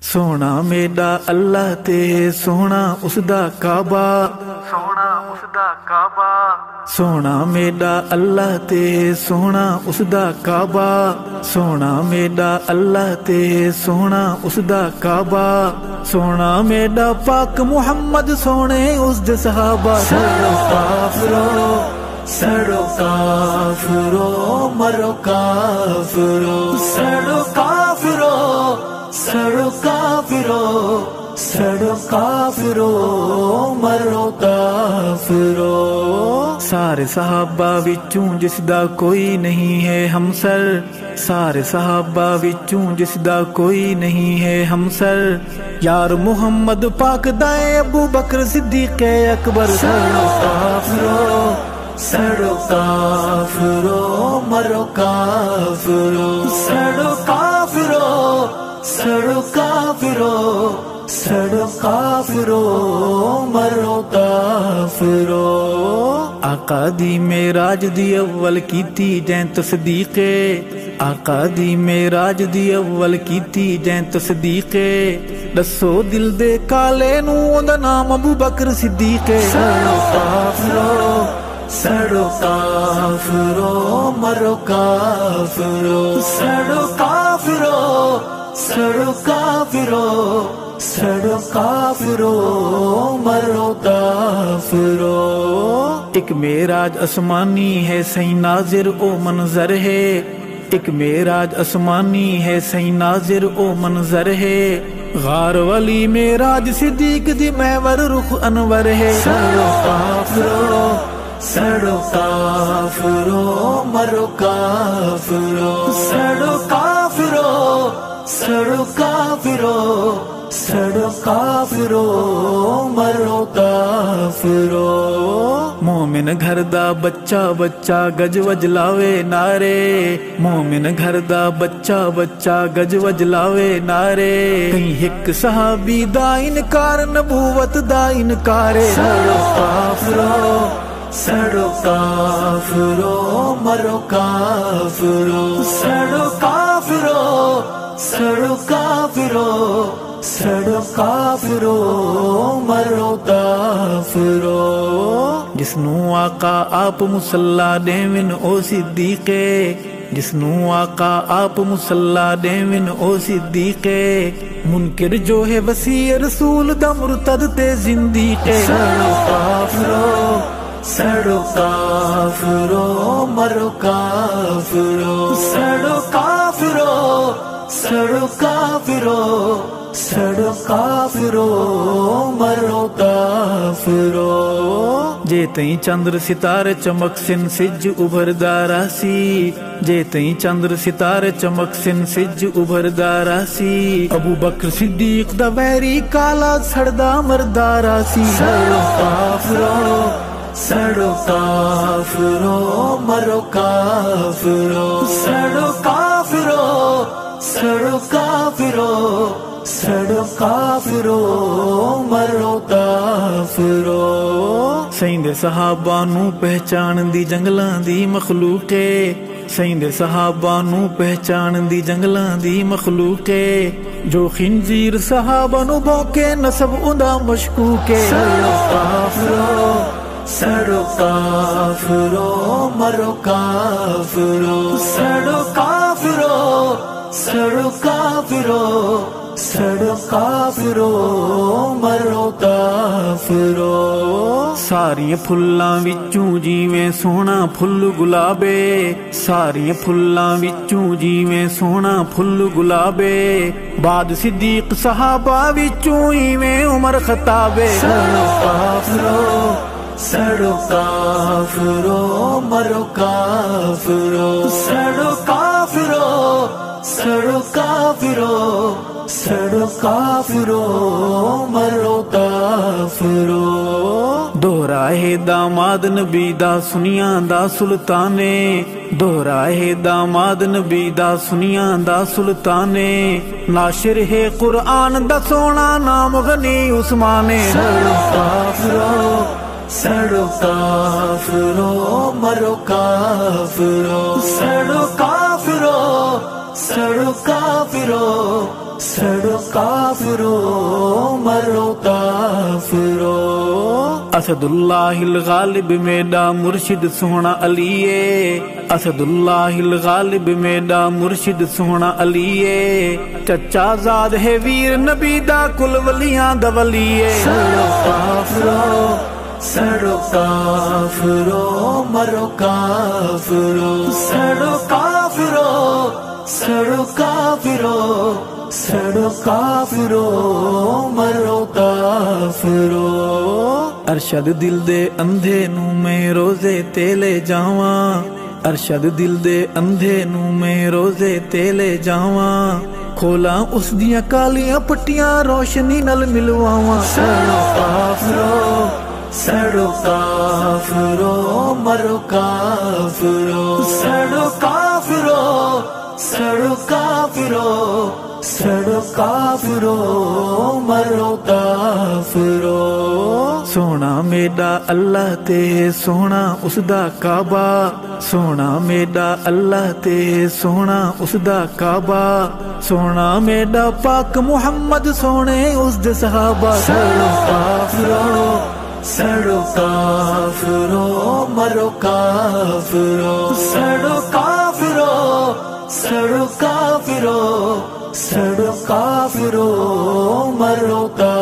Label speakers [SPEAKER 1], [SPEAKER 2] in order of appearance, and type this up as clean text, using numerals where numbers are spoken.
[SPEAKER 1] सोना मेरा अल्लाह ते सोना उसदा काबा, सोना उसदा काबा। सोना मेरा अल्लाह ते सोना उसदा काबा, सोना मेरा अल्लाह ते सोना उसदा काबा। सोना मेरा पाक मुहम्मद सोने उसदे सहाबा। सड़ो काफिरो सड़ो काफिरो मरो काफिरो, सड़ो काफिरो सड़ो काफिरो सड़ो काफिरो मरो काफिरो। सारे सहाबा विचों जिसदा कोई नहीं है हमसर, सारे सहाबा विचों जिसदा कोई नहीं है हमसर। यार मुहम्मद पाक दाए अबू बकर सिद्दीक़ अकबर। सड़ो काफिरो सड़ो काफिरो मरो काफिरो, सड़ो काफिरो सड़ो काफिरो सड़ो काफिरो मरो काफिरो। आका दी मेराज दी अव्वल कीती जै तसदीक़े, आका दी मेराज दी अव्वल कीती जै तसदीक़े। दसो दिल दे काले नूं ओदा नाम अबू बकर सिद्दीक़े। सड़ो काफिरो सड़ो काफिरो मरो काफिरो, सड़ो काफिरो सड़ो काफिरो सड़ो काफिरो मरो काफिरो। एक मेराज आसमानी है सही नाजिर ओ मंजर है, एक मेराज आसमानी है सही नाजिर ओ मंजर है। गार वाली मेराज सिद्दीक़ दी महवर रुख अनवर है। सड़ो काफिरो सड़ो काफिरो मरो काफिरो, सड़ो काफिरो सड़ो काफिरो सड़ो काफिरो मरो काफिरो। मोमिन घर दा बच्चा बच्चा गज वज लावे नारे, मोमिन घर दा बच्चा बच्चा गज वज लावे नारे। कहीं हिक सहाबी दा इनकार नबूवत दा इनकार। सड़ो काफिरो सड़ो काफिरो मरो काफिरो, सड़ो काफिरो सड़ो काफिरो सड़ो काफिरो मरो काफिरो। जिसनू आका आप मुसल्ला देविन ओ सिद्दीक़े, जिसनू आका आप मुसल्ला देविन ओ सिद्दीक़े। मुनकिर जो है वसी रसूल दा मुर्तद ते जिंदीक़े। सड़ो काफिरो सड़ो काफिरो मरो काफिरो, सड़ो काफिरो सड़ो काफिरो सड़ो काफिरो मरो काफिरो। जे तई चंद्र सितारे चमक सिन सिज उभरदा रासी, जे तई चंद्र सितारे चमक सिन सिज उभरदा रासी। अबू बकर सिद्दीक़ दा वैरी काला सड़दा मरदा रासी। सड़ो काफिरो सड़ो काफिरो मरो काफिरो, सड़ो काफिरो सड़ो काफिरो सड़ो काफिरो मरो काफिरो। सईंदे सहाबा नू पहचान दी जंगलां दी मखलूके, सईंदे सहाबा नू पहचान दी जंगलां दी मखलूके। जो खिंजीर सहाबा नू भौके नसब उदा मशकूके। सड़ो काफिरो सड़ो काफिरो मरो काफिरो, सड़ो काफिरो सड़ो काफिरो सड़ो काफिरो मरो काफिरो। सारियां फुल्लां विचों जीवें सोहना फुल्ल गुलाबे, सारियां फुल्लां विचों जीवें सोहना फुल्ल गुलाबे। बाद सिद्दीक़ सहाबा विचों इवें उमर खताबे। सड़ो काफिरो सड़ो काफिरो मरो काफिरो, सड़ो काफिरो सड़ो काफिरो सड़ो काफिरो मरो काफिरो। दोहराए दामाद नबी दा सुनिया दा सुल्ताने, दोहराए दामाद नबी दा सुनिया दा सुल्ताने। नाशिर है कुरआन दा सोना नाम गनी उस्माने। सड़ो काफिरो सड़ो काफिरो मरो काफिरो, सड़ो काफिरो सड़ो काफिरो सड़ो काफिरो मरो काफिरो। असदुल्लाहिल गालिब मेरा मुर्शिद सोहना अलिए, असदुल्लाहिल गालिब मेरा मुर्शिद सोहना अलिए। चचा ज़ाद है वीर नबी दा कुल वलियां दा वलिए। सड़ो काफिरो सड़ो काफिरो मरो काफिरो। सड़ो काफिरो सड़ो काफिरो सड़ो काफिरो मरो काफिरो। अरशद दिल दे अंधे नू मैं रोजे तेले जावा, अरशद दिल दे अंधे नू मैं रोजे तेले जावा। खोला उस दियां कालियां पट्टियां रोशनी नल मिलवावा। सड़ो काफिरो सड़ो काफिरो मरो काफिरो। सड़ो काफिरो सड़ो काफिरो सड़ो काफिरो मरो काफिरो। सोना मेरा अल्लाह ते सोना उसदा काबा, सोना मेरा अल्लाह ते सोना उसदा काबा। सोना मेरा पाक मुहम्मद सोने उसदे सहाबा। सड़ो काफिरो सड़ो काफिरो मरो काफिरो। सड़ो काफिरो सड़ो काफिरो सड़ो काफिरो मरो काफिरो।